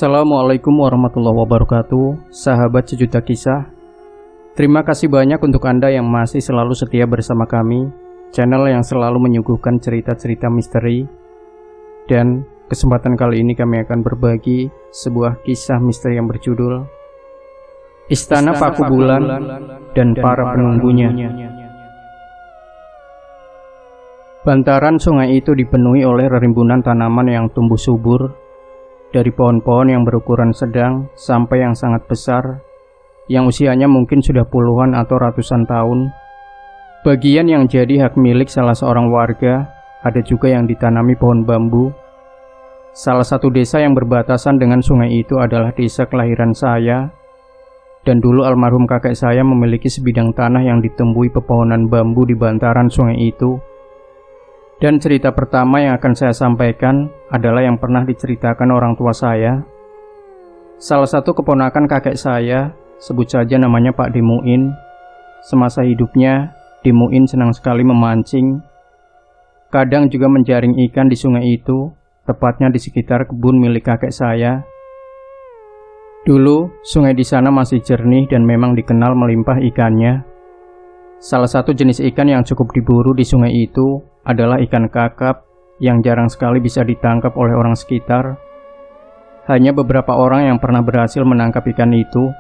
Assalamualaikum warahmatullahi wabarakatuh, sahabat sejuta kisah. Terima kasih banyak untuk Anda yang masih selalu setia bersama kami, channel yang selalu menyuguhkan cerita-cerita misteri. Dan kesempatan kali ini kami akan berbagi sebuah kisah misteri yang berjudul Istana Paku Bulan dan Para Penunggunya. Bantaran sungai itu dipenuhi oleh rimbunan tanaman yang tumbuh subur, dari pohon-pohon yang berukuran sedang sampai yang sangat besar, yang usianya mungkin sudah puluhan atau ratusan tahun. Bagian yang jadi hak milik salah seorang warga, ada juga yang ditanami pohon bambu. Salah satu desa yang berbatasan dengan sungai itu adalah desa kelahiran saya, dan dulu almarhum kakek saya memiliki sebidang tanah yang ditumbuhi pepohonan bambu di bantaran sungai itu. Dan cerita pertama yang akan saya sampaikan adalah yang pernah diceritakan orang tua saya. Salah satu keponakan kakek saya, sebut saja namanya Pak Dimuin. Semasa hidupnya, Dimuin senang sekali memancing. Kadang juga menjaring ikan di sungai itu, tepatnya di sekitar kebun milik kakek saya. Dulu, sungai di sana masih jernih dan memang dikenal melimpah ikannya. Salah satu jenis ikan yang cukup diburu di sungai itu adalah ikan kakap yang jarang sekali bisa ditangkap oleh orang sekitar. Hanya beberapa orang yang pernah berhasil menangkap ikan itu.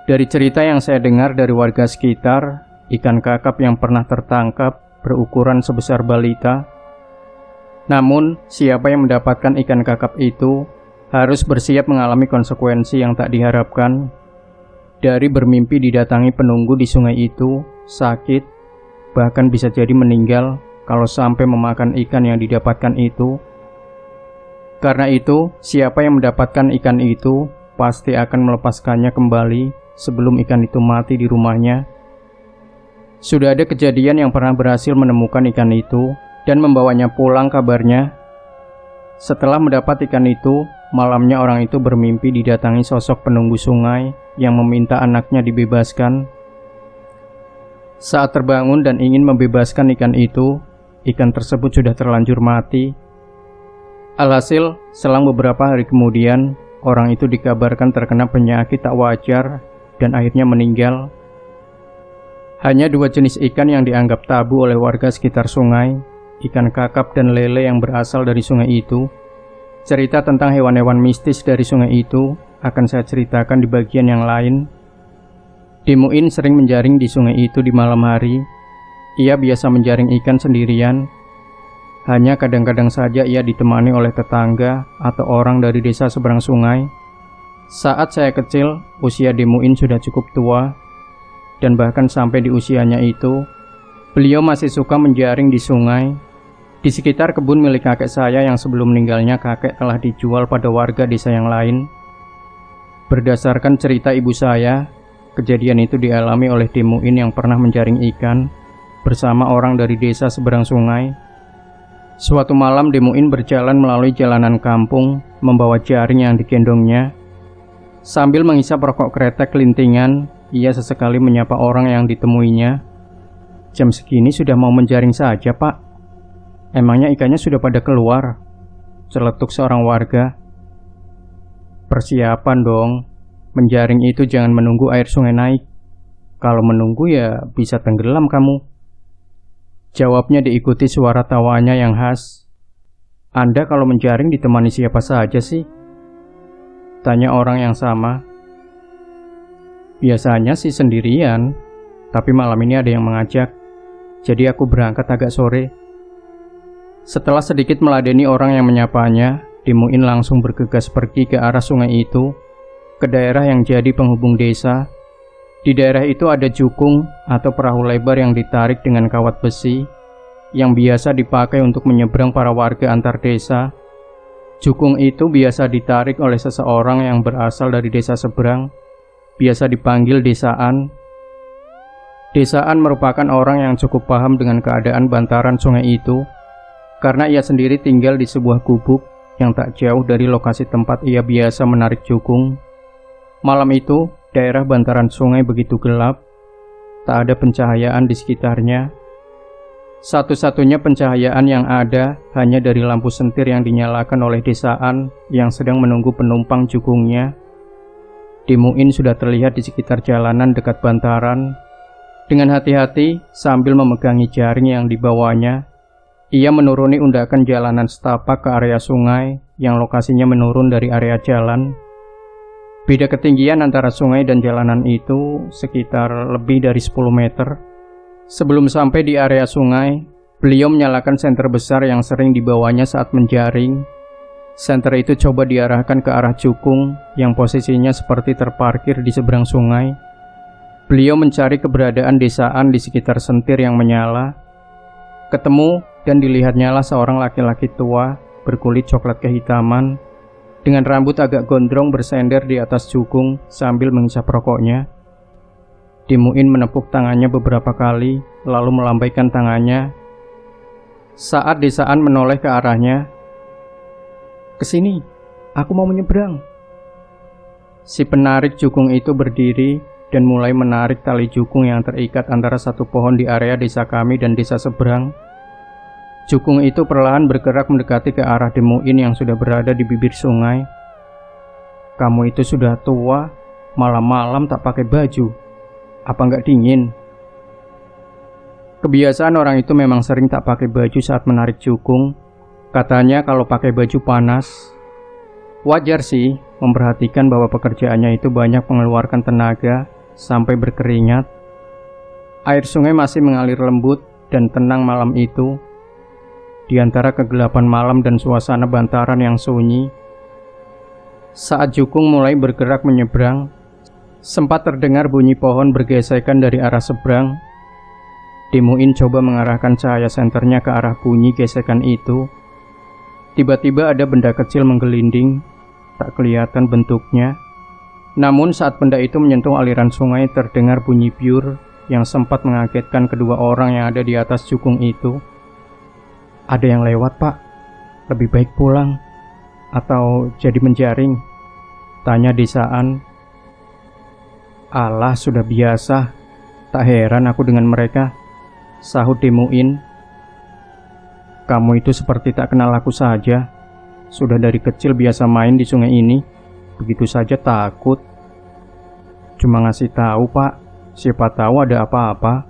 Dari cerita yang saya dengar dari warga sekitar, ikan kakap yang pernah tertangkap berukuran sebesar balita. Namun, siapa yang mendapatkan ikan kakap itu harus bersiap mengalami konsekuensi yang tak diharapkan. Dari bermimpi didatangi penunggu di sungai itu, sakit, bahkan bisa jadi meninggal kalau sampai memakan ikan yang didapatkan itu. Karena itu, siapa yang mendapatkan ikan itu pasti akan melepaskannya kembali sebelum ikan itu mati di rumahnya. Sudah ada kejadian yang pernah berhasil menemukan ikan itu dan membawanya pulang kabarnya. Setelah mendapat ikan itu, malamnya orang itu bermimpi didatangi sosok penunggu sungai yang meminta anaknya dibebaskan. Saat terbangun dan ingin membebaskan ikan itu, ikan tersebut sudah terlanjur mati. Alhasil, selang beberapa hari kemudian, orang itu dikabarkan terkena penyakit tak wajar dan akhirnya meninggal. Hanya dua jenis ikan yang dianggap tabu oleh warga sekitar sungai, ikan kakap dan lele yang berasal dari sungai itu. Cerita tentang hewan-hewan mistis dari sungai itu akan saya ceritakan di bagian yang lain. Dimuin sering menjaring di sungai itu di malam hari. Ia biasa menjaring ikan sendirian. Hanya kadang-kadang saja ia ditemani oleh tetangga atau orang dari desa seberang sungai. Saat saya kecil, usia Dimuin sudah cukup tua, dan bahkan sampai di usianya itu, beliau masih suka menjaring di sungai. Di sekitar kebun milik kakek saya yang sebelum meninggalnya kakek telah dijual pada warga desa yang lain. Berdasarkan cerita ibu saya, kejadian itu dialami oleh Dimuin yang pernah menjaring ikan bersama orang dari desa seberang sungai. Suatu malam Dimuin berjalan melalui jalanan kampung membawa jaring yang digendongnya. Sambil menghisap rokok kretek kelintingan, ia sesekali menyapa orang yang ditemuinya. "Jam segini sudah mau menjaring saja, Pak. Emangnya ikannya sudah pada keluar?" celetuk seorang warga. "Persiapan dong. Menjaring itu jangan menunggu air sungai naik. Kalau menunggu ya bisa tenggelam kamu," jawabnya diikuti suara tawanya yang khas. "Anda kalau menjaring ditemani siapa saja sih?" tanya orang yang sama. "Biasanya sih sendirian, tapi malam ini ada yang mengajak. Jadi aku berangkat agak sore." Setelah sedikit meladeni orang yang menyapanya, Dimuin langsung bergegas pergi ke arah sungai itu, ke daerah yang jadi penghubung desa. Di daerah itu ada jukung atau perahu lebar yang ditarik dengan kawat besi, yang biasa dipakai untuk menyeberang para warga antar desa. Jukung itu biasa ditarik oleh seseorang yang berasal dari desa seberang, biasa dipanggil desaan. Desaan merupakan orang yang cukup paham dengan keadaan bantaran sungai itu, karena ia sendiri tinggal di sebuah gubuk yang tak jauh dari lokasi tempat ia biasa menarik jukung. Malam itu, daerah bantaran sungai begitu gelap, tak ada pencahayaan di sekitarnya. Satu-satunya pencahayaan yang ada hanya dari lampu sentir yang dinyalakan oleh desaan yang sedang menunggu penumpang jukungnya. Dimuin sudah terlihat di sekitar jalanan dekat bantaran. Dengan hati-hati sambil memegangi jaring yang dibawanya, ia menuruni undakan jalanan setapak ke area sungai yang lokasinya menurun dari area jalan. Beda ketinggian antara sungai dan jalanan itu sekitar lebih dari 10 meter. Sebelum sampai di area sungai, beliau menyalakan senter besar yang sering dibawanya saat menjaring. Senter itu coba diarahkan ke arah jukung yang posisinya seperti terparkir di seberang sungai. Beliau mencari keberadaan desaan di sekitar sentir yang menyala. Ketemu dan dilihatnyalah seorang laki-laki tua berkulit coklat kehitaman dengan rambut agak gondrong bersender di atas jukung sambil menghisap rokoknya. Dimuin menepuk tangannya beberapa kali, lalu melambaikan tangannya. Saat desaan menoleh ke arahnya, "Kesini, aku mau menyeberang." Si penarik jukung itu berdiri dan mulai menarik tali jukung yang terikat antara satu pohon di area desa kami dan desa seberang. Jukung itu perlahan bergerak mendekati ke arah Dimuin yang sudah berada di bibir sungai. "Kamu itu sudah tua, malam-malam tak pakai baju. Apa nggak dingin?" Kebiasaan orang itu memang sering tak pakai baju saat menarik jukung. Katanya kalau pakai baju panas. Wajar sih memperhatikan bahwa pekerjaannya itu banyak mengeluarkan tenaga sampai berkeringat. Air sungai masih mengalir lembut dan tenang malam itu. Di antara kegelapan malam dan suasana bantaran yang sunyi, saat jukung mulai bergerak menyeberang, sempat terdengar bunyi pohon bergesekan dari arah seberang. Dimuin coba mengarahkan cahaya senternya ke arah bunyi gesekan itu. Tiba-tiba ada benda kecil menggelinding, tak kelihatan bentuknya. Namun saat benda itu menyentuh aliran sungai terdengar bunyi biur yang sempat mengagetkan kedua orang yang ada di atas jukung itu. "Ada yang lewat, Pak. Lebih baik pulang atau jadi menjaring?" tanya desaan. "Alah, sudah biasa. Tak heran aku dengan mereka," sahut Dimuin. "Kamu itu seperti tak kenal aku saja. Sudah dari kecil biasa main di sungai ini. Begitu saja takut." "Cuma ngasih tahu, Pak. Siapa tahu ada apa-apa."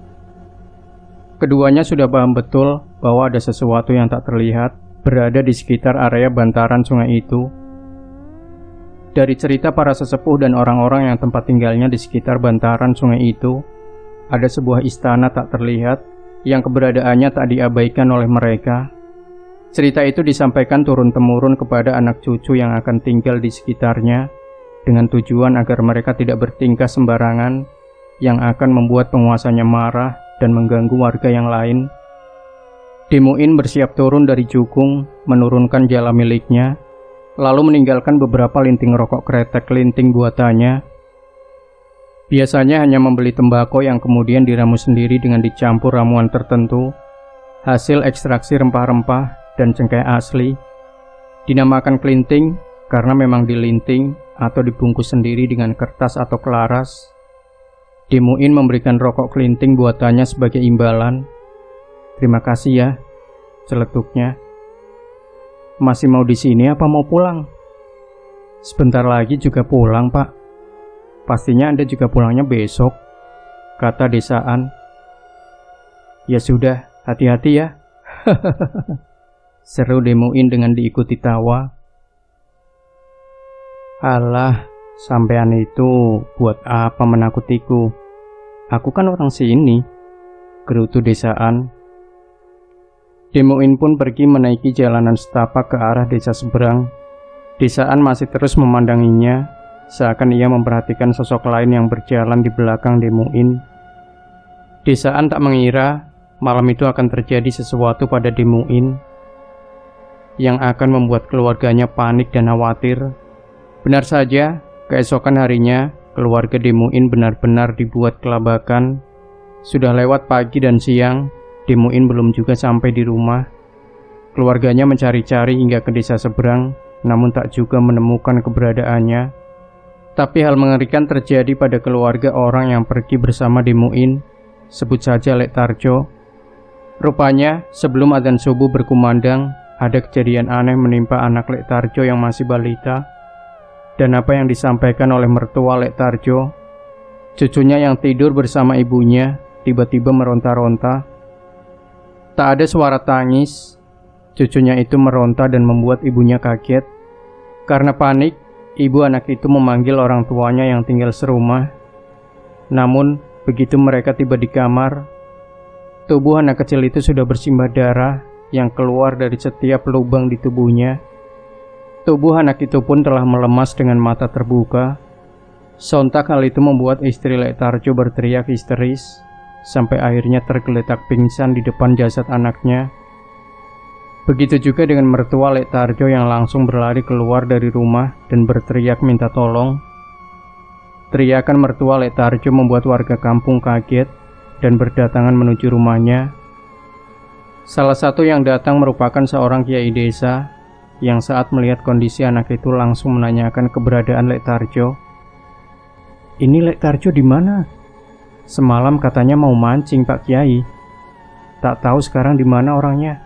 Keduanya sudah paham betul bahwa ada sesuatu yang tak terlihat berada di sekitar area bantaran sungai itu. Dari cerita para sesepuh dan orang-orang yang tempat tinggalnya di sekitar bantaran sungai itu, ada sebuah istana tak terlihat yang keberadaannya tak diabaikan oleh mereka. Cerita itu disampaikan turun-temurun kepada anak cucu yang akan tinggal di sekitarnya, dengan tujuan agar mereka tidak bertingkah sembarangan yang akan membuat penguasanya marah dan mengganggu warga yang lain. Dimuin bersiap turun dari jukung, menurunkan jala miliknya, lalu meninggalkan beberapa linting rokok kretek linting buatannya. Biasanya hanya membeli tembakau yang kemudian diramu sendiri dengan dicampur ramuan tertentu, hasil ekstraksi rempah-rempah dan cengkeh asli. Dinamakan kelinting karena memang dilinting atau dibungkus sendiri dengan kertas atau kelaras. Dimuin memberikan rokok kelinting buatannya sebagai imbalan. "Terima kasih ya," celetuknya. "Masih mau di sini apa mau pulang?" "Sebentar lagi juga pulang, Pak. Pastinya Anda juga pulangnya besok," kata desaan. "Ya sudah, hati-hati ya." Seru Dimuin dengan diikuti tawa. "Alah, sampean itu buat apa menakutiku? Aku kan orang sini," gerutu desaan. Dimuin pun pergi menaiki jalanan setapak ke arah desa seberang. Desaan masih terus memandanginya, seakan ia memperhatikan sosok lain yang berjalan di belakang Dimuin. Desaan tak mengira malam itu akan terjadi sesuatu pada Dimuin yang akan membuat keluarganya panik dan khawatir. Benar saja, keesokan harinya keluarga Dimuin benar-benar dibuat kelabakan. Sudah lewat pagi dan siang, Dimuin belum juga sampai di rumah. Keluarganya mencari-cari hingga ke desa seberang, namun tak juga menemukan keberadaannya. Tapi hal mengerikan terjadi pada keluarga orang yang pergi bersama Dimuin. Sebut saja Lek Tarjo. Rupanya, sebelum adzan subuh berkumandang, ada kejadian aneh menimpa anak Lek Tarjo yang masih balita. Dan apa yang disampaikan oleh mertua Lek Tarjo, cucunya yang tidur bersama ibunya tiba-tiba meronta-ronta. Tak ada suara tangis. Cucunya itu meronta dan membuat ibunya kaget. Karena panik, ibu anak itu memanggil orang tuanya yang tinggal serumah. Namun, begitu mereka tiba di kamar, tubuh anak kecil itu sudah bersimbah darah yang keluar dari setiap lubang di tubuhnya. Tubuh anak itu pun telah melemas dengan mata terbuka. Sontak hal itu membuat istri Lek Tarjo berteriak histeris, sampai akhirnya tergeletak pingsan di depan jasad anaknya. Begitu juga dengan mertua Lek Tarjo yang langsung berlari keluar dari rumah dan berteriak minta tolong. Teriakan mertua Lek Tarjo membuat warga kampung kaget dan berdatangan menuju rumahnya. Salah satu yang datang merupakan seorang kiai desa yang saat melihat kondisi anak itu langsung menanyakan keberadaan Lek Tarjo. "Ini Lek Tarjo di mana? Semalam katanya mau mancing Pak Kiai. Tak tahu sekarang di mana orangnya,"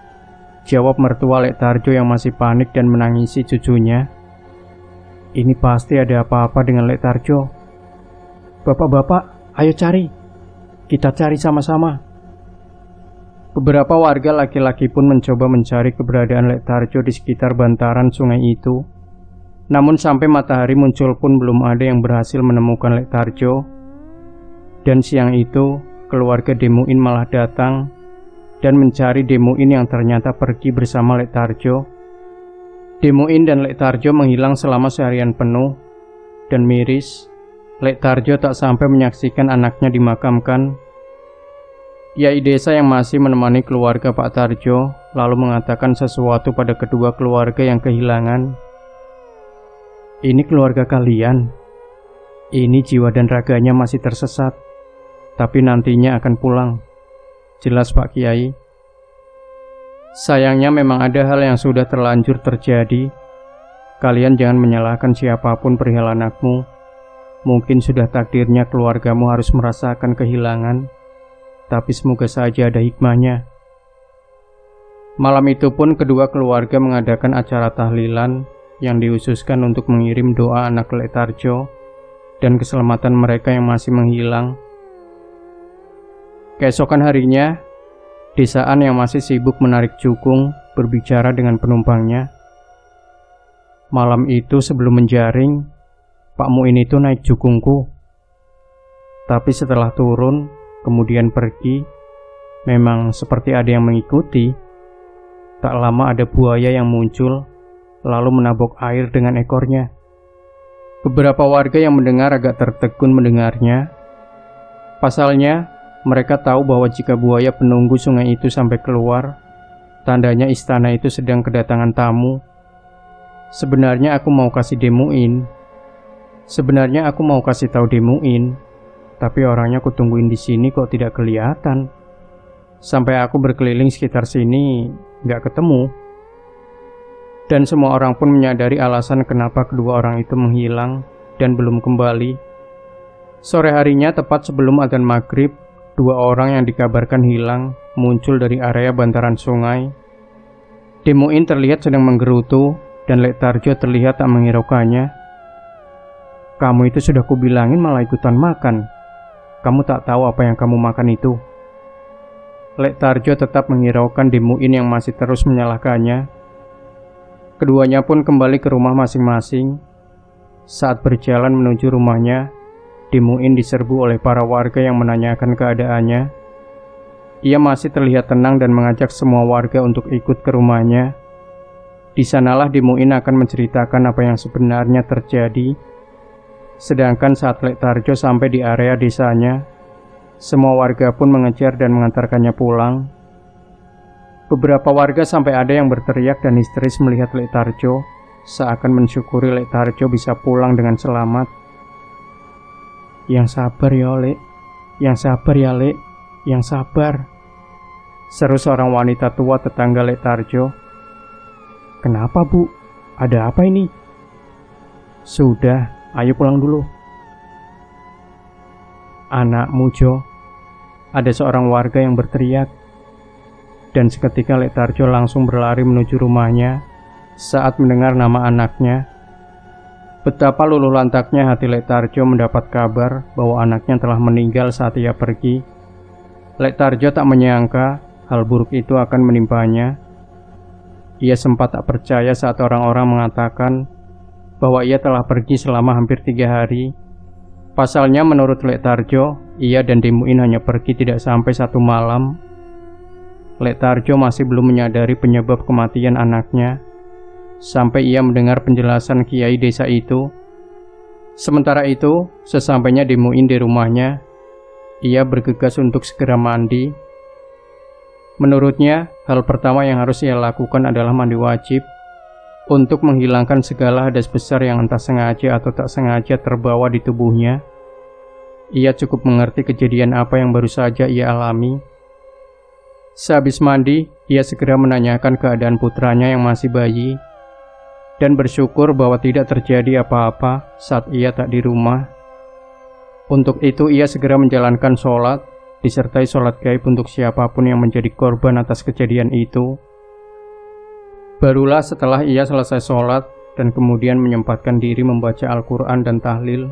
jawab mertua Lek Tarjo yang masih panik dan menangisi cucunya. "Ini pasti ada apa-apa dengan Lek Tarjo. Bapak-bapak, ayo cari. Kita cari sama-sama." Beberapa warga laki-laki pun mencoba mencari keberadaan Lek Tarjo di sekitar bantaran sungai itu. Namun sampai matahari muncul pun belum ada yang berhasil menemukan Lek Tarjo. Dan siang itu, keluarga Demuin malah datang dan mencari Demuin yang ternyata pergi bersama Lek Tarjo. Demuin dan Lek Tarjo menghilang selama seharian penuh, dan miris, Lek Tarjo tak sampai menyaksikan anaknya dimakamkan. Yai desa yang masih menemani keluarga Pak Tarjo lalu mengatakan sesuatu pada kedua keluarga yang kehilangan. "Ini keluarga kalian. Ini jiwa dan raganya masih tersesat, tapi nantinya akan pulang," jelas Pak Kiai. "Sayangnya memang ada hal yang sudah terlanjur terjadi. Kalian jangan menyalahkan siapapun perihal anakmu. Mungkin sudah takdirnya keluargamu harus merasakan kehilangan, tapi semoga saja ada hikmahnya." Malam itu pun kedua keluarga mengadakan acara tahlilan yang diususkan untuk mengirim doa anak Lek Tarjo dan keselamatan mereka yang masih menghilang. Keesokan harinya, desaan yang masih sibuk menarik jukung berbicara dengan penumpangnya. "Malam itu sebelum menjaring, Pak Muin itu naik jukungku. Tapi setelah turun, kemudian pergi, memang seperti ada yang mengikuti. Tak lama ada buaya yang muncul, lalu menabok air dengan ekornya." Beberapa warga yang mendengar agak tertegun mendengarnya. Pasalnya, mereka tahu bahwa jika buaya penunggu sungai itu sampai keluar, tandanya istana itu sedang kedatangan tamu. Sebenarnya aku mau kasih tahu Demuin, tapi orangnya kutungguin di sini kok tidak kelihatan. Sampai aku berkeliling sekitar sini, nggak ketemu. Dan semua orang pun menyadari alasan kenapa kedua orang itu menghilang dan belum kembali. Sore harinya, tepat sebelum adzan maghrib, dua orang yang dikabarkan hilang muncul dari area bantaran sungai. Demuin terlihat sedang menggerutu, dan Lek Tarjo terlihat tak menghiraukannya. "Kamu itu sudah kubilangin malah ikutan makan. Kamu tak tahu apa yang kamu makan itu." Lek Tarjo tetap menghiraukan Demuin yang masih terus menyalahkannya. Keduanya pun kembali ke rumah masing-masing. Saat berjalan menuju rumahnya, Demuin diserbu oleh para warga yang menanyakan keadaannya. Ia masih terlihat tenang dan mengajak semua warga untuk ikut ke rumahnya. Di sanalah Demuin akan menceritakan apa yang sebenarnya terjadi. Sedangkan saat Lek Tarjo sampai di area desanya, semua warga pun mengejar dan mengantarkannya pulang. Beberapa warga sampai ada yang berteriak dan histeris melihat Lek Tarjo, seakan mensyukuri Lek Tarjo bisa pulang dengan selamat. "Yang sabar ya Lek, yang sabar ya Lek, yang sabar," seru seorang wanita tua tetangga Lek Tarjo. "Kenapa Bu? Ada apa ini?" "Sudah, ayo pulang dulu." "Anakmu Jo," ada seorang warga yang berteriak. dan seketika Lek Tarjo langsung berlari menuju rumahnya saat mendengar nama anaknya. Betapa luluh lantaknya hati Lek Tarjo mendapat kabar bahwa anaknya telah meninggal saat ia pergi. Lek Tarjo tak menyangka hal buruk itu akan menimpanya. Ia sempat tak percaya saat orang-orang mengatakan bahwa ia telah pergi selama hampir 3 hari. Pasalnya menurut Lek Tarjo, ia dan Demuin hanya pergi tidak sampai 1 malam. Lek Tarjo masih belum menyadari penyebab kematian anaknya sampai ia mendengar penjelasan kiai desa itu. Sementara itu, sesampainya Demuin di rumahnya, ia bergegas untuk segera mandi. Menurutnya, hal pertama yang harus ia lakukan adalah mandi wajib untuk menghilangkan segala hadas besar yang entah sengaja atau tak sengaja terbawa di tubuhnya. Ia cukup mengerti kejadian apa yang baru saja ia alami. Sehabis mandi, ia segera menanyakan keadaan putranya yang masih bayi dan bersyukur bahwa tidak terjadi apa-apa saat ia tak di rumah. Untuk itu ia segera menjalankan sholat, disertai sholat gaib untuk siapapun yang menjadi korban atas kejadian itu. Barulah setelah ia selesai sholat dan kemudian menyempatkan diri membaca Al-Quran dan tahlil,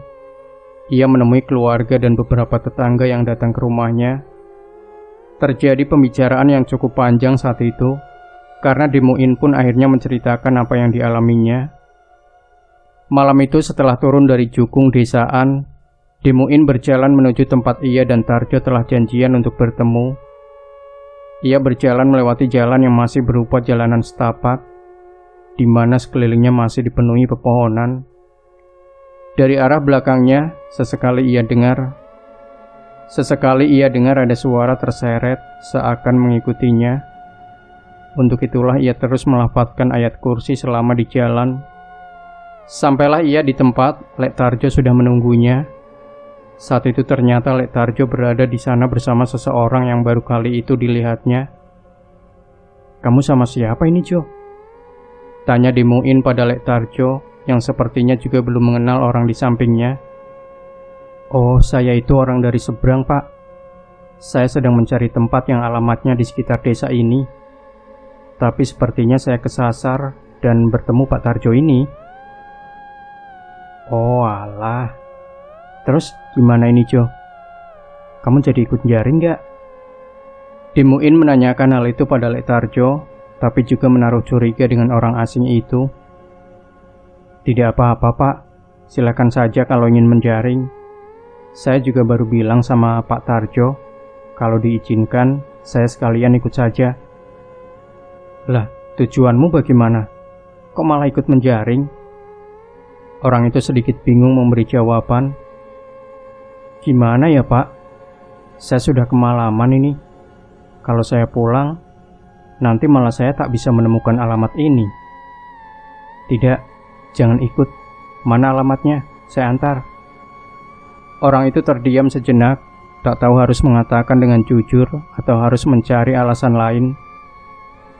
ia menemui keluarga dan beberapa tetangga yang datang ke rumahnya. Terjadi pembicaraan yang cukup panjang saat itu, karena Demuin pun akhirnya menceritakan apa yang dialaminya. Malam itu setelah turun dari jukung desaan, Demuin berjalan menuju tempat ia dan Tarjo telah janjian untuk bertemu. Ia berjalan melewati jalan yang masih berupa jalanan setapak, di mana sekelilingnya masih dipenuhi pepohonan. Dari arah belakangnya, sesekali ia dengar ada suara terseret seakan mengikutinya. Untuk itulah ia terus melafadzkan ayat kursi selama di jalan. Sampailah ia di tempat Lek Tarjo sudah menunggunya. Saat itu ternyata Lek Tarjo berada di sana bersama seseorang yang baru kali itu dilihatnya. "Kamu sama siapa ini, Jo?" tanya Demuin pada Lek Tarjo yang sepertinya juga belum mengenal orang di sampingnya. "Oh, saya itu orang dari seberang, Pak. Saya sedang mencari tempat yang alamatnya di sekitar desa ini. Tapi sepertinya saya kesasar dan bertemu Pak Tarjo ini." "Oh alah. Terus gimana ini, Jo? Kamu jadi ikut jaring gak?" Demuin menanyakan hal itu pada Lek Tarjo, tapi juga menaruh curiga dengan orang asing itu. "Tidak apa-apa, Pak. Silakan saja kalau ingin menjaring. Saya juga baru bilang sama Pak Tarjo, kalau diizinkan, saya sekalian ikut saja." "Lah, tujuanmu bagaimana? Kok malah ikut menjaring?" Orang itu sedikit bingung memberi jawaban. "Gimana ya, Pak? Saya sudah kemalaman ini. Kalau saya pulang, nanti malah saya tak bisa menemukan alamat ini." "Tidak, jangan ikut. Mana alamatnya? Saya antar." Orang itu terdiam sejenak, tak tahu harus mengatakan dengan jujur atau harus mencari alasan lain.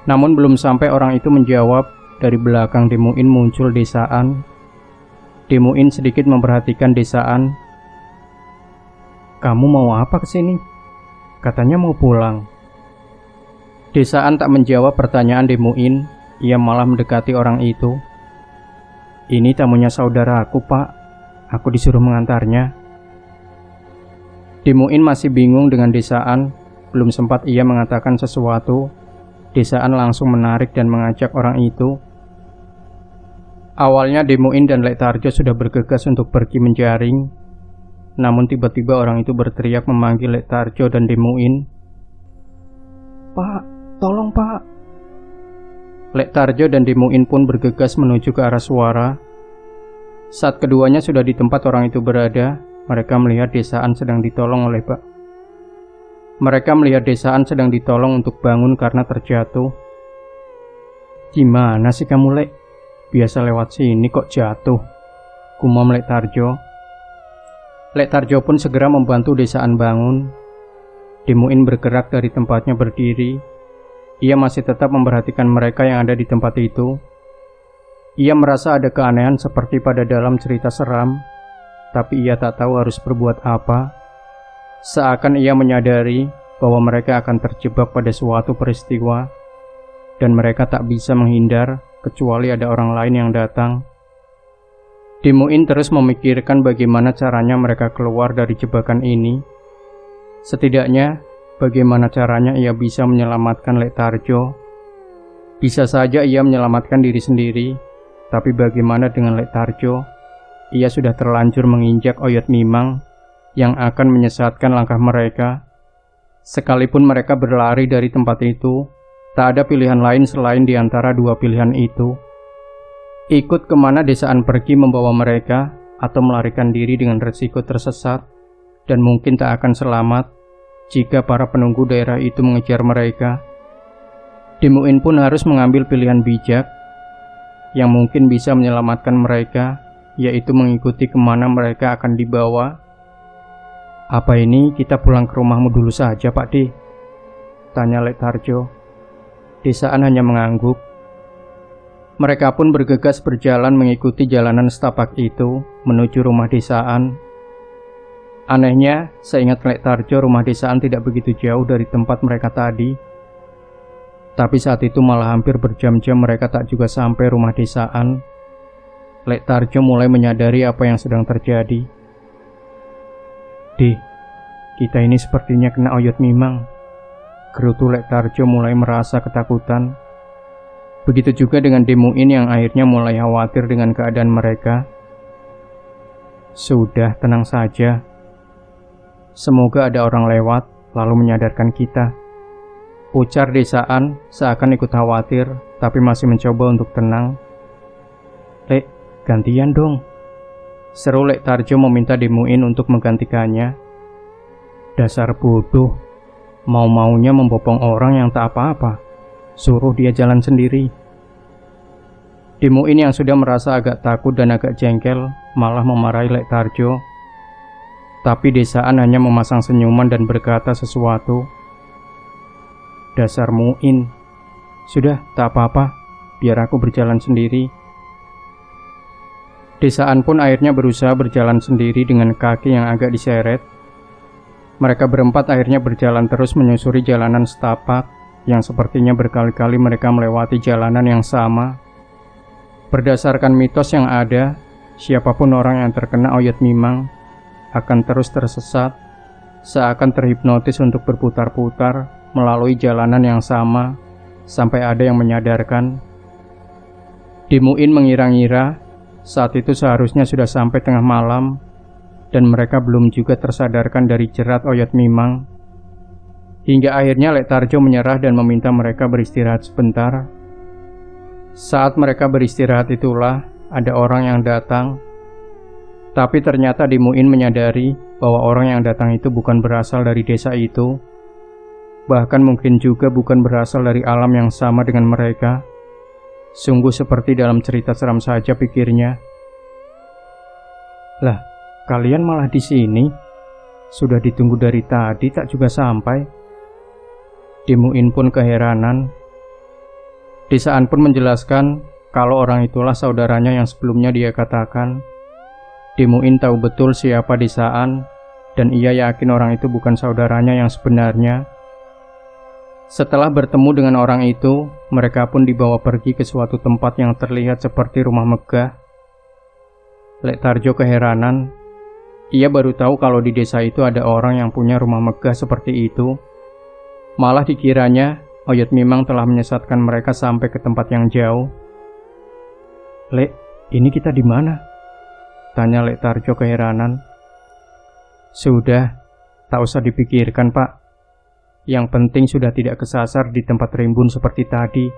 Namun belum sampai orang itu menjawab, dari belakang Demuin muncul desaan. Demuin sedikit memperhatikan desaan. "Kamu mau apa kesini? Katanya mau pulang." Desaan tak menjawab pertanyaan Demuin, ia malah mendekati orang itu. "Ini tamunya saudaraku, Pak. Aku disuruh mengantarnya." Demuin masih bingung dengan desaan. Belum sempat ia mengatakan sesuatu, desaan langsung menarik dan mengajak orang itu. Awalnya Demuin dan Lek Tarjo sudah bergegas untuk pergi menjaring. Namun tiba-tiba orang itu berteriak memanggil Lek Tarjo dan Demuin. "Pak, tolong Pak." Lek Tarjo dan Demuin pun bergegas menuju ke arah suara. Saat keduanya sudah di tempat orang itu berada, mereka melihat desaan sedang ditolong untuk bangun karena terjatuh. "Gimana sih kamu, Lek? Biasa lewat sini kok jatuh?" gumam Lek Tarjo. Lek Tarjo pun segera membantu desaan bangun. Demuin bergerak dari tempatnya berdiri. Ia masih tetap memperhatikan mereka yang ada di tempat itu. Ia merasa ada keanehan seperti pada dalam cerita seram, tapi ia tak tahu harus berbuat apa. Seakan ia menyadari bahwa mereka akan terjebak pada suatu peristiwa dan mereka tak bisa menghindar kecuali ada orang lain yang datang. Dimuin terus memikirkan bagaimana caranya mereka keluar dari jebakan ini. Setidaknya, bagaimana caranya ia bisa menyelamatkan Lek Tarjo. Bisa saja ia menyelamatkan diri sendiri, tapi bagaimana dengan Lek Tarjo? Ia sudah terlanjur menginjak Oyot Mimang yang akan menyesatkan langkah mereka. Sekalipun mereka berlari dari tempat itu, tak ada pilihan lain selain di antara dua pilihan itu. Ikut kemana desaan pergi membawa mereka, atau melarikan diri dengan resiko tersesat, dan mungkin tak akan selamat jika para penunggu daerah itu mengejar mereka. Dimuin pun harus mengambil pilihan bijak yang mungkin bisa menyelamatkan mereka, yaitu mengikuti kemana mereka akan dibawa. "Apa ini kita pulang ke rumahmu dulu saja, Pak D?" tanya Lek Tarjo. Desaan hanya mengangguk. Mereka pun bergegas berjalan mengikuti jalanan setapak itu menuju rumah desaan. Anehnya, seingat Lek Tarjo, rumah desaan tidak begitu jauh dari tempat mereka tadi. Tapi saat itu malah hampir berjam-jam mereka tak juga sampai rumah desaan. Lek Tarjo mulai menyadari apa yang sedang terjadi. "Di, kita ini sepertinya kena Oyot Mimang," gerutu Lek Tarjo mulai merasa ketakutan. Begitu juga dengan Dimuin yang akhirnya mulai khawatir dengan keadaan mereka. "Sudah, tenang saja. Semoga ada orang lewat lalu menyadarkan kita," ujar desaan seakan ikut khawatir tapi masih mencoba untuk tenang. "Lek, gantian dong," seru Lek Tarjo meminta Dimuin untuk menggantikannya. "Dasar bodoh, mau-maunya membopong orang yang tak apa-apa. Suruh dia jalan sendiri." Dimuin yang sudah merasa agak takut dan agak jengkel malah memarahi Lek Tarjo. Tapi desaan hanya memasang senyuman dan berkata sesuatu. "Dasar Muin, sudah tak apa-apa, biar aku berjalan sendiri." Desaan pun akhirnya berusaha berjalan sendiri dengan kaki yang agak diseret. Mereka berempat akhirnya berjalan terus menyusuri jalanan setapak yang sepertinya berkali-kali mereka melewati jalanan yang sama. Berdasarkan mitos yang ada, siapapun orang yang terkena Oyot Mimang akan terus tersesat, seakan terhipnotis untuk berputar-putar melalui jalanan yang sama sampai ada yang menyadarkan. Dimuin mengira-ngira saat itu seharusnya sudah sampai tengah malam dan mereka belum juga tersadarkan dari jerat Oyot Mimang. Hingga akhirnya Lek Tarjo menyerah dan meminta mereka beristirahat sebentar. Saat mereka beristirahat itulah ada orang yang datang. Tapi ternyata Dimuin menyadari bahwa orang yang datang itu bukan berasal dari desa itu. Bahkan mungkin juga bukan berasal dari alam yang sama dengan mereka. Sungguh seperti dalam cerita seram saja, pikirnya. "Lah, kalian malah di sini? Sudah ditunggu dari tadi tak juga sampai." Dimuin pun keheranan. Desaan pun menjelaskan kalau orang itulah saudaranya yang sebelumnya dia katakan. Dimuin tahu betul siapa desaan dan ia yakin orang itu bukan saudaranya yang sebenarnya. Setelah bertemu dengan orang itu, mereka pun dibawa pergi ke suatu tempat yang terlihat seperti rumah megah. Lek Tarjo keheranan. Ia baru tahu kalau di desa itu ada orang yang punya rumah megah seperti itu. Malah dikiranya Oyot Mimang telah menyesatkan mereka sampai ke tempat yang jauh. "Lek, ini kita di mana?" tanya Lek Tarjo keheranan. "Sudah, tak usah dipikirkan, Pak. Yang penting sudah tidak kesasar di tempat rimbun seperti tadi,"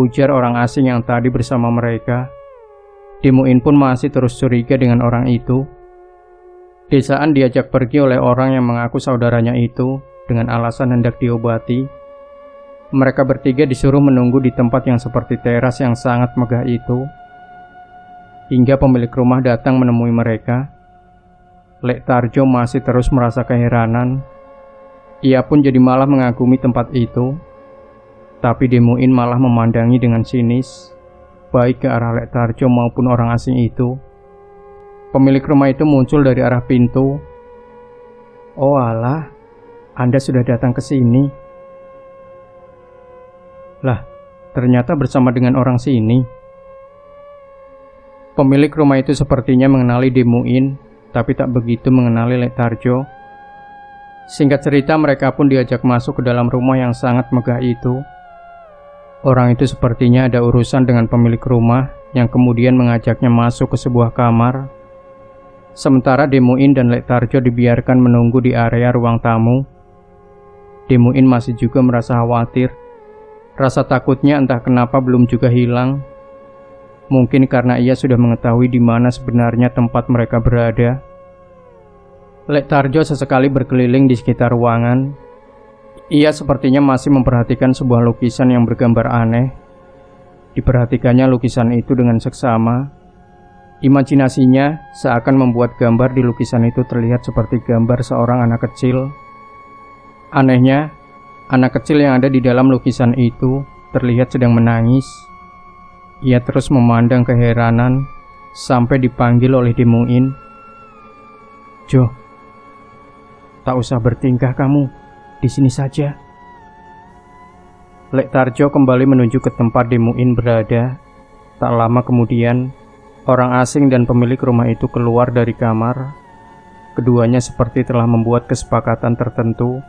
ujar orang asing yang tadi bersama mereka. Dimuin pun masih terus curiga dengan orang itu. Desaan diajak pergi oleh orang yang mengaku saudaranya itu dengan alasan hendak diobati. Mereka bertiga disuruh menunggu di tempat yang seperti teras yang sangat megah itu, hingga pemilik rumah datang menemui mereka. Lek Tarjo masih terus merasa keheranan. Ia pun jadi malah mengagumi tempat itu. Tapi Dimuin malah memandangi dengan sinis, baik ke arah Lek Tarjo maupun orang asing itu. Pemilik rumah itu muncul dari arah pintu. "Oh alah, Anda sudah datang ke sini. Lah, ternyata bersama dengan orang sini. Pemilik rumah itu sepertinya mengenali Demuin, tapi tak begitu mengenali Lek Tarjo. Singkat cerita, mereka pun diajak masuk ke dalam rumah yang sangat megah itu. Orang itu sepertinya ada urusan dengan pemilik rumah yang kemudian mengajaknya masuk ke sebuah kamar. Sementara Demuin dan Lek Tarjo dibiarkan menunggu di area ruang tamu. Demuin masih juga merasa khawatir. Rasa takutnya entah kenapa belum juga hilang. Mungkin karena ia sudah mengetahui di mana sebenarnya tempat mereka berada. Lek Tarjo sesekali berkeliling di sekitar ruangan. Ia sepertinya masih memperhatikan sebuah lukisan yang bergambar aneh. Diperhatikannya lukisan itu dengan seksama. Imajinasinya seakan membuat gambar di lukisan itu terlihat seperti gambar seorang anak kecil. Anehnya, anak kecil yang ada di dalam lukisan itu terlihat sedang menangis. Ia terus memandang keheranan sampai dipanggil oleh Demuin. Jo, tak usah bertingkah kamu, di sini saja. Lek Tarjo kembali menuju ke tempat Demuin berada. Tak lama kemudian, orang asing dan pemilik rumah itu keluar dari kamar. Keduanya seperti telah membuat kesepakatan tertentu.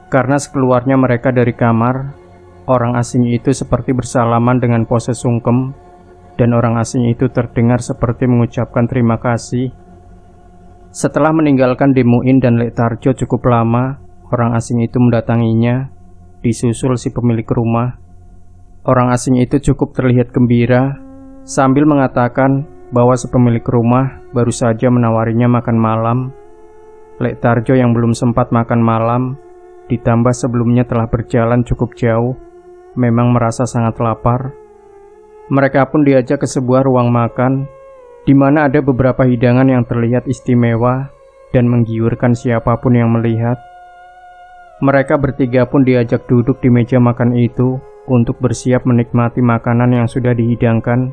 Karena sekeluarnya mereka dari kamar, orang asing itu seperti bersalaman dengan pose sungkem, dan orang asing itu terdengar seperti mengucapkan terima kasih. Setelah meninggalkan Demuin dan Lek Tarjo cukup lama, orang asing itu mendatanginya, disusul si pemilik rumah. Orang asing itu cukup terlihat gembira, sambil mengatakan bahwa si pemilik rumah baru saja menawarinya makan malam. Lek Tarjo yang belum sempat makan malam, ditambah sebelumnya telah berjalan cukup jauh, memang merasa sangat lapar. Mereka pun diajak ke sebuah ruang makan, di mana ada beberapa hidangan yang terlihat istimewa dan menggiurkan siapapun yang melihat. Mereka bertiga pun diajak duduk di meja makan itu untuk bersiap menikmati makanan yang sudah dihidangkan.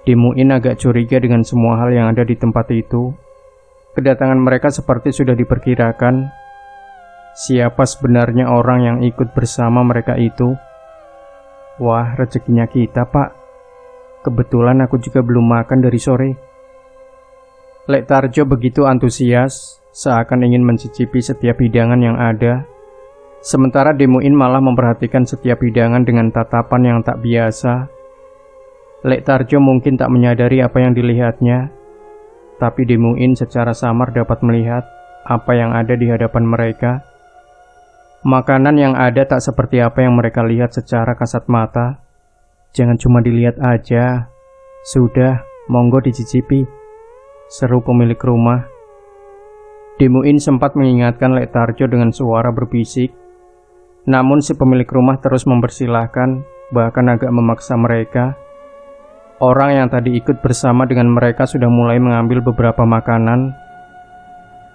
Demuin agak curiga dengan semua hal yang ada di tempat itu. Kedatangan mereka seperti sudah diperkirakan. Siapa sebenarnya orang yang ikut bersama mereka itu? Wah, rezekinya kita, Pak. Kebetulan aku juga belum makan dari sore. Lek Tarjo begitu antusias, seakan ingin mencicipi setiap hidangan yang ada. Sementara Demuin malah memperhatikan setiap hidangan dengan tatapan yang tak biasa. Lek Tarjo mungkin tak menyadari apa yang dilihatnya, tapi Demuin secara samar dapat melihat apa yang ada di hadapan mereka. Makanan yang ada tak seperti apa yang mereka lihat secara kasat mata. Jangan cuma dilihat aja. Sudah, monggo dicicipi, seru pemilik rumah. Demuin sempat mengingatkan Lek Tarjo dengan suara berbisik. Namun si pemilik rumah terus mempersilahkan, bahkan agak memaksa mereka. Orang yang tadi ikut bersama dengan mereka sudah mulai mengambil beberapa makanan.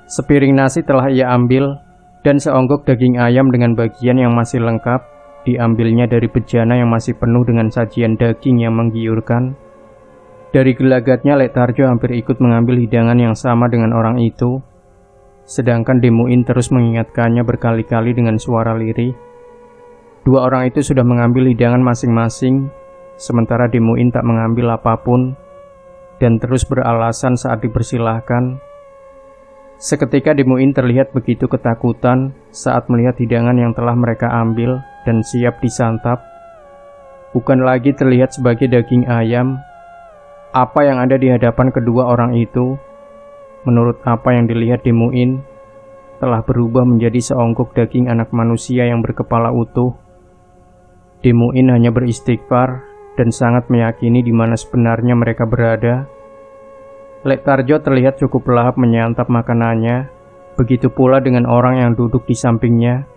Sepiring nasi telah ia ambil, dan seonggok daging ayam dengan bagian yang masih lengkap diambilnya dari bejana yang masih penuh dengan sajian daging yang menggiurkan. Dari gelagatnya Lek Tarjo hampir ikut mengambil hidangan yang sama dengan orang itu, sedangkan Demuin terus mengingatkannya berkali-kali dengan suara lirih. Dua orang itu sudah mengambil hidangan masing-masing, sementara Demuin tak mengambil apapun dan terus beralasan saat dipersilahkan. Seketika Demuin terlihat begitu ketakutan saat melihat hidangan yang telah mereka ambil dan siap disantap. Bukan lagi terlihat sebagai daging ayam. Apa yang ada di hadapan kedua orang itu, menurut apa yang dilihat Demuin, telah berubah menjadi seonggok daging anak manusia yang berkepala utuh. Demuin hanya beristighfar dan sangat meyakini di mana sebenarnya mereka berada. Lek Tarjo terlihat cukup lahap menyantap makanannya, begitu pula dengan orang yang duduk di sampingnya.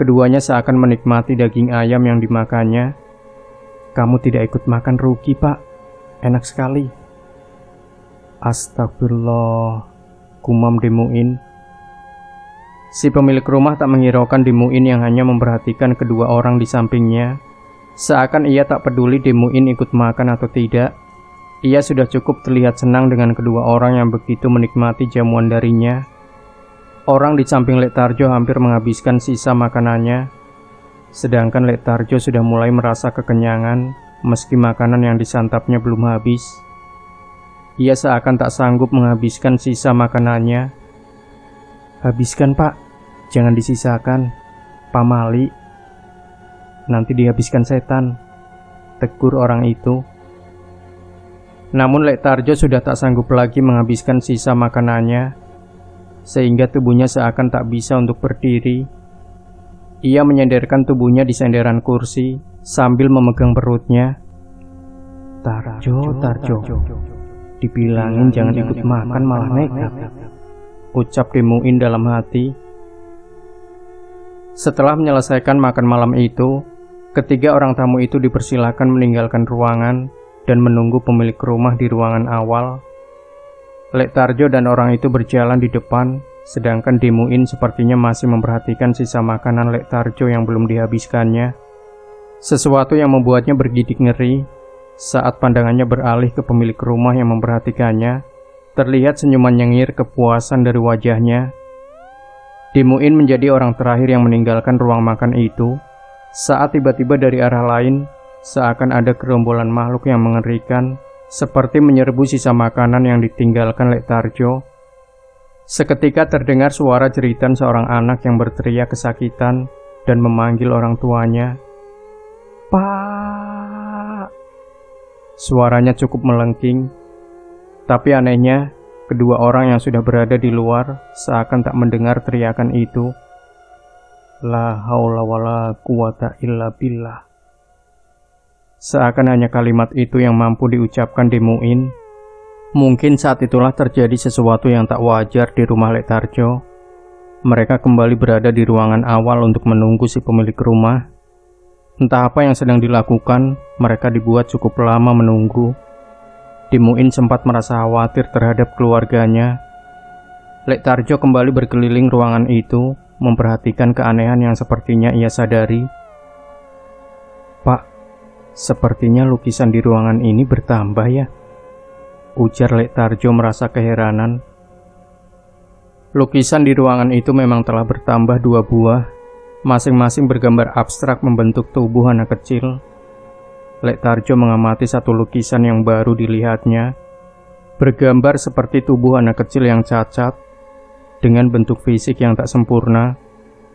Keduanya seakan menikmati daging ayam yang dimakannya. Kamu tidak ikut makan rugi, Pak. Enak sekali. Astagfirullah, gumam Demuin. Si pemilik rumah tak menghiraukan Demuin yang hanya memperhatikan kedua orang di sampingnya. Seakan ia tak peduli Demuin ikut makan atau tidak. Ia sudah cukup terlihat senang dengan kedua orang yang begitu menikmati jamuan darinya. Orang di samping Lek Tarjo hampir menghabiskan sisa makanannya, sedangkan Lek Tarjo sudah mulai merasa kekenyangan meski makanan yang disantapnya belum habis. Ia seakan tak sanggup menghabiskan sisa makanannya. "Habiskan, Pak, jangan disisakan, Pak Mali. Nanti dihabiskan setan," tegur orang itu. Namun Lek Tarjo sudah tak sanggup lagi menghabiskan sisa makanannya, sehingga tubuhnya seakan tak bisa untuk berdiri. Ia menyenderkan tubuhnya di senderan kursi sambil memegang perutnya. Tarjo, dibilangin jangan ikut makan malah nekat," ucap Demuin dalam hati. Setelah menyelesaikan makan malam itu, ketiga orang tamu itu dipersilakan meninggalkan ruangan dan menunggu pemilik rumah di ruangan awal. Lek Tarjo dan orang itu berjalan di depan, sedangkan Demuin sepertinya masih memperhatikan sisa makanan Lek Tarjo yang belum dihabiskannya. Sesuatu yang membuatnya bergidik ngeri saat pandangannya beralih ke pemilik rumah yang memperhatikannya. Terlihat senyuman nyengir kepuasan dari wajahnya. Demuin menjadi orang terakhir yang meninggalkan ruang makan itu saat tiba-tiba dari arah lain seakan ada gerombolan makhluk yang mengerikan seperti menyerbu sisa makanan yang ditinggalkan Lek Tarjo. Seketika terdengar suara jeritan seorang anak yang berteriak kesakitan dan memanggil orang tuanya. "Pak!" Suaranya cukup melengking, tapi anehnya kedua orang yang sudah berada di luar seakan tak mendengar teriakan itu. La haula wala quwata illa billah. Seakan hanya kalimat itu yang mampu diucapkan Demuin. Mungkin saat itulah terjadi sesuatu yang tak wajar di rumah Lek Tarjo. Mereka kembali berada di ruangan awal untuk menunggu si pemilik rumah. Entah apa yang sedang dilakukan, mereka dibuat cukup lama menunggu. Demuin sempat merasa khawatir terhadap keluarganya. Lek Tarjo kembali berkeliling ruangan itu, memperhatikan keanehan yang sepertinya ia sadari. "Pak, sepertinya lukisan di ruangan ini bertambah ya," ujar Lek Tarjo merasa keheranan. Lukisan di ruangan itu memang telah bertambah 2 buah, masing-masing bergambar abstrak membentuk tubuh anak kecil. Lek Tarjo mengamati satu lukisan yang baru dilihatnya, bergambar seperti tubuh anak kecil yang cacat, dengan bentuk fisik yang tak sempurna,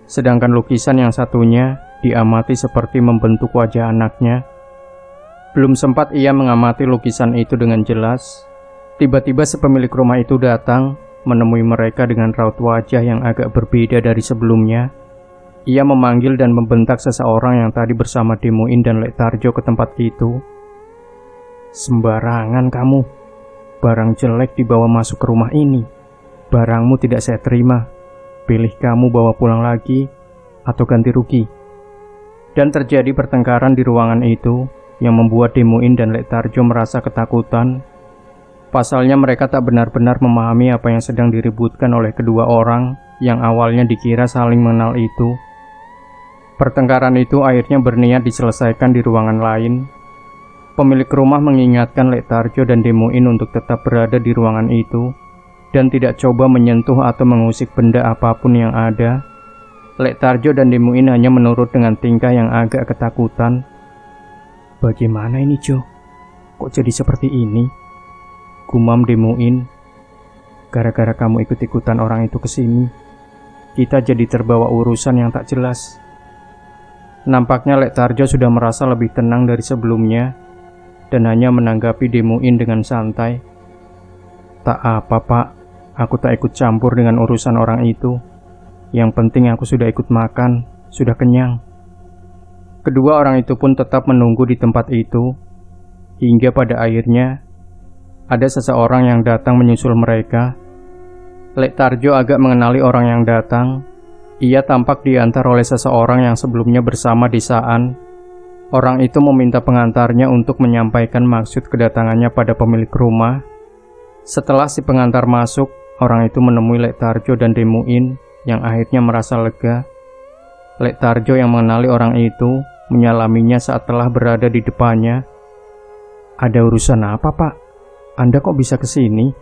sedangkan lukisan yang satunya diamati seperti membentuk wajah anaknya. Belum sempat ia mengamati lukisan itu dengan jelas, tiba-tiba sepemilik rumah itu datang, menemui mereka dengan raut wajah yang agak berbeda dari sebelumnya. Ia memanggil dan membentak seseorang yang tadi bersama Demuin dan Lek Tarjo ke tempat itu. "Sembarangan kamu, barang jelek dibawa masuk ke rumah ini. Barangmu tidak saya terima. Pilih kamu bawa pulang lagi atau ganti rugi." Dan terjadi pertengkaran di ruangan itu yang membuat Demuin dan Lek Tarjo merasa ketakutan. Pasalnya mereka tak benar-benar memahami apa yang sedang diributkan oleh kedua orang yang awalnya dikira saling mengenal itu. Pertengkaran itu akhirnya berniat diselesaikan di ruangan lain. Pemilik rumah mengingatkan Lek Tarjo dan Demuin untuk tetap berada di ruangan itu dan tidak coba menyentuh atau mengusik benda apapun yang ada. Lek Tarjo dan Demuin hanya menurut dengan tingkah yang agak ketakutan. "Bagaimana ini, Jo? Kok jadi seperti ini?" gumam Demuin. "Gara-gara kamu ikut-ikutan orang itu ke sini, kita jadi terbawa urusan yang tak jelas." Nampaknya Lek Tarjo sudah merasa lebih tenang dari sebelumnya dan hanya menanggapi Demuin dengan santai. "Tak apa, Pak. Aku tak ikut campur dengan urusan orang itu. Yang penting aku sudah ikut makan, sudah kenyang." Kedua orang itu pun tetap menunggu di tempat itu, hingga pada akhirnya ada seseorang yang datang menyusul mereka. Lek Tarjo agak mengenali orang yang datang. Ia tampak diantar oleh seseorang yang sebelumnya bersama Desaan. Orang itu meminta pengantarnya untuk menyampaikan maksud kedatangannya pada pemilik rumah. Setelah si pengantar masuk, orang itu menemui Lek Tarjo dan Demuin yang akhirnya merasa lega. Lek Tarjo yang mengenali orang itu menyalaminya saat telah berada di depannya. "Ada urusan apa, Pak? Anda kok bisa ke sini?"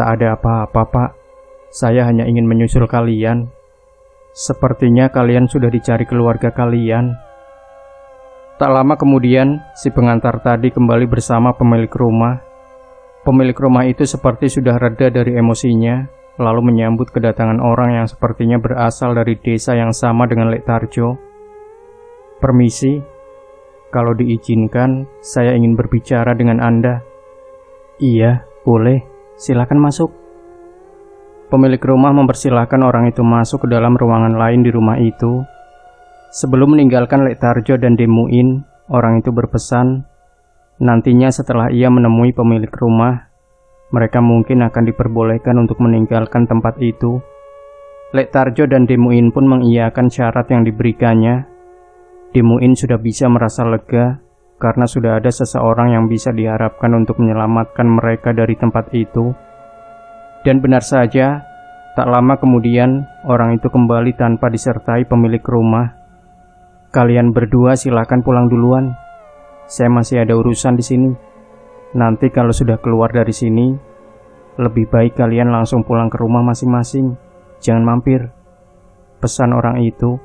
"Tak ada apa-apa, Pak. Saya hanya ingin menyusul kalian. Sepertinya kalian sudah dicari keluarga kalian." Tak lama kemudian, si pengantar tadi kembali bersama pemilik rumah. Pemilik rumah itu seperti sudah reda dari emosinya, lalu menyambut kedatangan orang yang sepertinya berasal dari desa yang sama dengan Lek Tarjo. "Permisi, kalau diizinkan, saya ingin berbicara dengan Anda." "Iya, boleh. Silakan masuk." Pemilik rumah mempersilahkan orang itu masuk ke dalam ruangan lain di rumah itu. Sebelum meninggalkan Lek Tarjo dan Demuin, orang itu berpesan, nantinya setelah ia menemui pemilik rumah, mereka mungkin akan diperbolehkan untuk meninggalkan tempat itu. Lek Tarjo dan Demuin pun mengiyakan syarat yang diberikannya. Demuin sudah bisa merasa lega karena sudah ada seseorang yang bisa diharapkan untuk menyelamatkan mereka dari tempat itu. Dan benar saja, tak lama kemudian orang itu kembali tanpa disertai pemilik rumah. "Kalian berdua silakan pulang duluan. Saya masih ada urusan di sini. Nanti kalau sudah keluar dari sini, lebih baik kalian langsung pulang ke rumah masing-masing. Jangan mampir," pesan orang itu.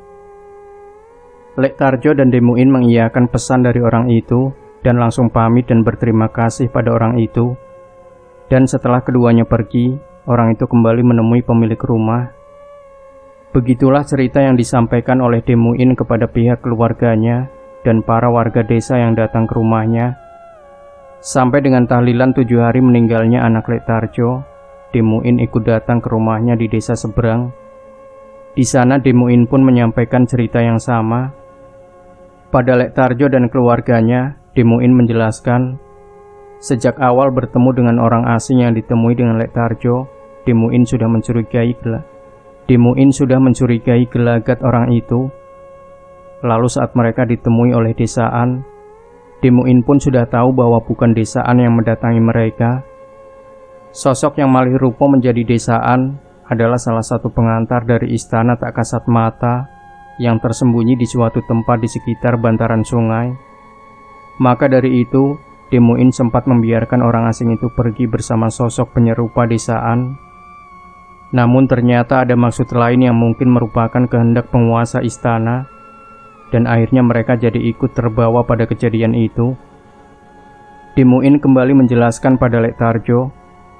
Lek Tarjo dan Demuin mengiyakan pesan dari orang itu dan langsung pamit dan berterima kasih pada orang itu. Dan setelah keduanya pergi, orang itu kembali menemui pemilik rumah. Begitulah cerita yang disampaikan oleh Demuin kepada pihak keluarganya dan para warga desa yang datang ke rumahnya. Sampai dengan tahlilan 7 hari meninggalnya anak Lek Tarjo, Demuin ikut datang ke rumahnya di desa seberang. Di sana Demuin pun menyampaikan cerita yang sama. Pada Lek Tarjo dan keluarganya, Demuin menjelaskan, sejak awal bertemu dengan orang asing yang ditemui dengan Lek Tarjo, Demuin sudah mencurigai gelagat orang itu. Lalu saat mereka ditemui oleh desaan, Demuin pun sudah tahu bahwa bukan desaan yang mendatangi mereka. Sosok yang malih rupa menjadi desaan adalah salah satu pengantar dari istana tak kasat mata yang tersembunyi di suatu tempat di sekitar bantaran sungai. Maka dari itu, Demuin sempat membiarkan orang asing itu pergi bersama sosok penyerupa desaan. Namun ternyata ada maksud lain yang mungkin merupakan kehendak penguasa istana, dan akhirnya mereka jadi ikut terbawa pada kejadian itu. Demuin kembali menjelaskan pada Lek Tarjo,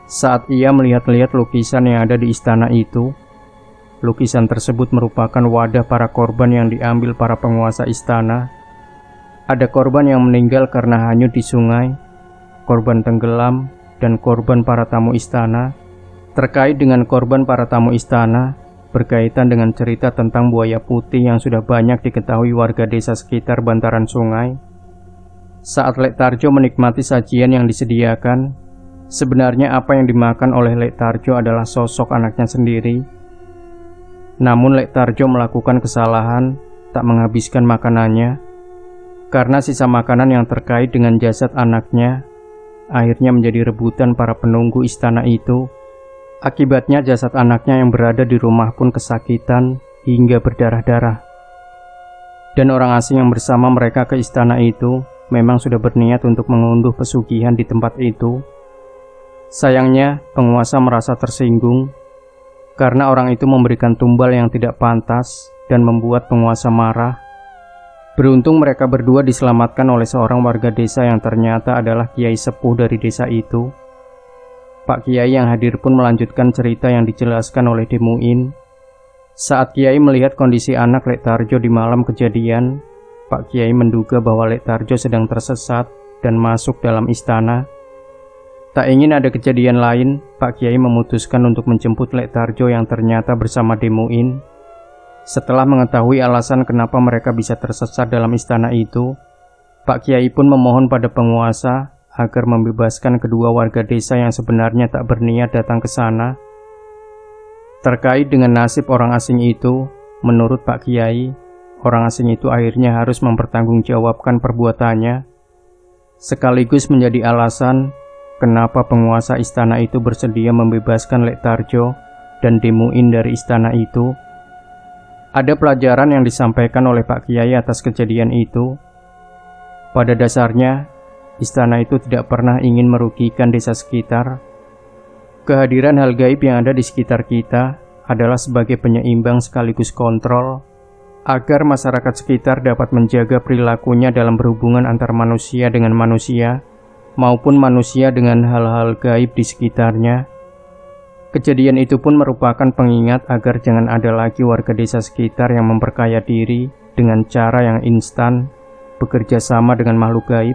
saat ia melihat-lihat lukisan yang ada di istana itu. Lukisan tersebut merupakan wadah para korban yang diambil para penguasa istana. Ada korban yang meninggal karena hanyut di sungai, korban tenggelam, dan korban para tamu istana. Terkait dengan korban para tamu istana, berkaitan dengan cerita tentang buaya putih yang sudah banyak diketahui warga desa sekitar bantaran sungai. Saat Lek Tarjo menikmati sajian yang disediakan, sebenarnya apa yang dimakan oleh Lek Tarjo adalah sosok anaknya sendiri. Namun Lek Tarjo melakukan kesalahan, tak menghabiskan makanannya. Karena sisa makanan yang terkait dengan jasad anaknya, akhirnya menjadi rebutan para penunggu istana itu. Akibatnya jasad anaknya yang berada di rumah pun kesakitan hingga berdarah-darah. Dan orang asing yang bersama mereka ke istana itu memang sudah berniat untuk mengunduh pesugihan di tempat itu. Sayangnya, penguasa merasa tersinggung karena orang itu memberikan tumbal yang tidak pantas dan membuat penguasa marah. Beruntung mereka berdua diselamatkan oleh seorang warga desa yang ternyata adalah kiai sepuh dari desa itu. Pak Kiai yang hadir pun melanjutkan cerita yang dijelaskan oleh Demuin. Saat Kiai melihat kondisi anak Lek Tarjo di malam kejadian, Pak Kiai menduga bahwa Lek Tarjo sedang tersesat dan masuk dalam istana. Tak ingin ada kejadian lain, Pak Kiai memutuskan untuk menjemput Lek Tarjo yang ternyata bersama Demuin. Setelah mengetahui alasan kenapa mereka bisa tersesat dalam istana itu, Pak Kiai pun memohon pada penguasa agar membebaskan kedua warga desa yang sebenarnya tak berniat datang ke sana. Terkait dengan nasib orang asing itu, menurut Pak Kiai, orang asing itu akhirnya harus mempertanggungjawabkan perbuatannya, sekaligus menjadi alasan kenapa penguasa istana itu bersedia membebaskan Lek Tarjo dan Demuin dari istana itu. Ada pelajaran yang disampaikan oleh Pak Kiai atas kejadian itu. Pada dasarnya, istana itu tidak pernah ingin merugikan desa sekitar. Kehadiran hal gaib yang ada di sekitar kita adalah sebagai penyeimbang sekaligus kontrol agar masyarakat sekitar dapat menjaga perilakunya dalam berhubungan antar manusia dengan manusia maupun manusia dengan hal-hal gaib di sekitarnya. Kejadian itu pun merupakan pengingat agar jangan ada lagi warga desa sekitar yang memperkaya diri dengan cara yang instan bekerja sama dengan makhluk gaib,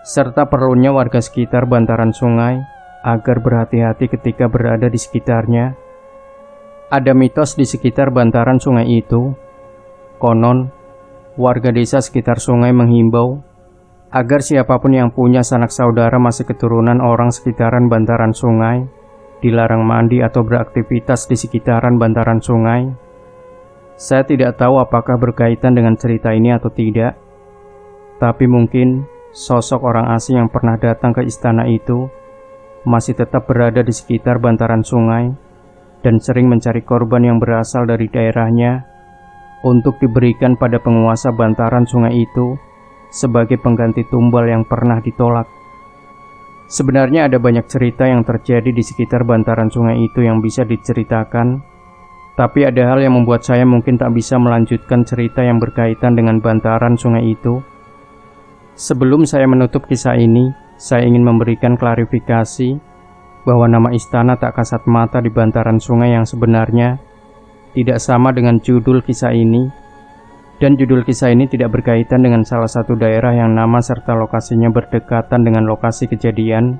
serta perlunya warga sekitar bantaran sungai agar berhati-hati ketika berada di sekitarnya. Ada mitos di sekitar bantaran sungai itu. Konon, warga desa sekitar sungai menghimbau agar siapapun yang punya sanak saudara masih keturunan orang sekitaran bantaran sungai dilarang mandi atau beraktivitas di sekitaran bantaran sungai. Saya tidak tahu apakah berkaitan dengan cerita ini atau tidak, tapi mungkin sosok orang asing yang pernah datang ke istana itu masih tetap berada di sekitar bantaran sungai dan sering mencari korban yang berasal dari daerahnya untuk diberikan pada penguasa bantaran sungai itu sebagai pengganti tumbal yang pernah ditolak. Sebenarnya ada banyak cerita yang terjadi di sekitar bantaran sungai itu yang bisa diceritakan, tapi ada hal yang membuat saya mungkin tak bisa melanjutkan cerita yang berkaitan dengan bantaran sungai itu. Sebelum saya menutup kisah ini, saya ingin memberikan klarifikasi bahwa nama istana tak kasat mata di bantaran sungai yang sebenarnya tidak sama dengan judul kisah ini, dan judul kisah ini tidak berkaitan dengan salah satu daerah yang nama serta lokasinya berdekatan dengan lokasi kejadian.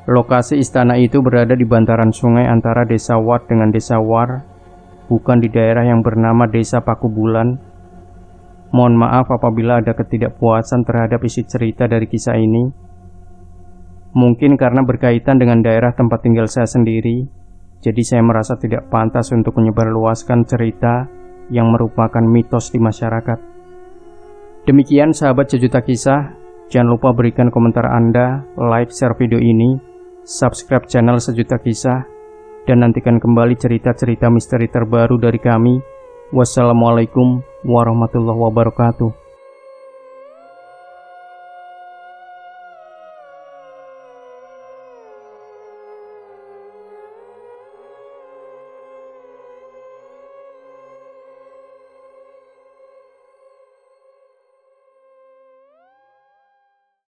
Lokasi istana itu berada di bantaran sungai antara Desa Wat dengan Desa War, bukan di daerah yang bernama Desa Pakubulan. Mohon maaf apabila ada ketidakpuasan terhadap isi cerita dari kisah ini. Mungkin karena berkaitan dengan daerah tempat tinggal saya sendiri, jadi saya merasa tidak pantas untuk menyebarluaskan cerita yang merupakan mitos di masyarakat. Demikian sahabat Sejuta Kisah, jangan lupa berikan komentar Anda, like, share video ini, subscribe channel Sejuta Kisah, dan nantikan kembali cerita-cerita misteri terbaru dari kami. Wassalamualaikum warahmatullahi wabarakatuh.